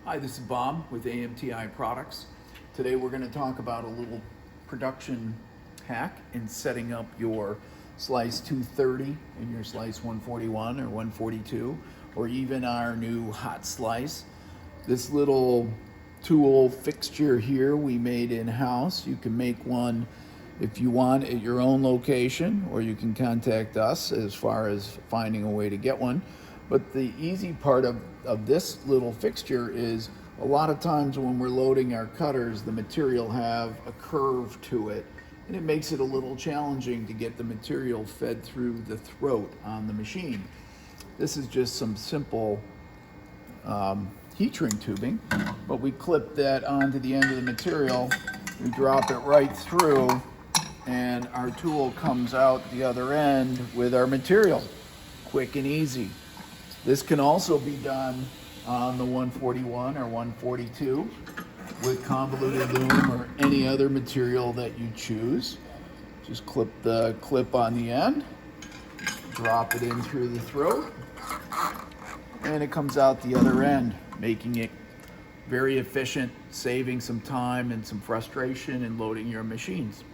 Hi, this is Bob with AMTI Products. Today we're going to talk about a little production hack in setting up your slice 230 and your slice 141 or 142, or even our new hot slice. This little tool fixture here we made in-house. You can make one if you want at your own location, or you can contact us as far as finding a way to get one. But the easy part of this little fixture is a lot of times when we're loading our cutters, the material have a curve to it, and it makes it a little challenging to get the material fed through the throat on the machine. This is just some simple heat shrink tubing, but we clip that onto the end of the material, we drop it right through, and our tool comes out the other end with our material. Quick and easy. This can also be done on the 141 or 142 with convoluted loom or any other material that you choose. Just clip the clip on the end, drop it in through the throat, and it comes out the other end, making it very efficient, saving some time and some frustration in loading your machines.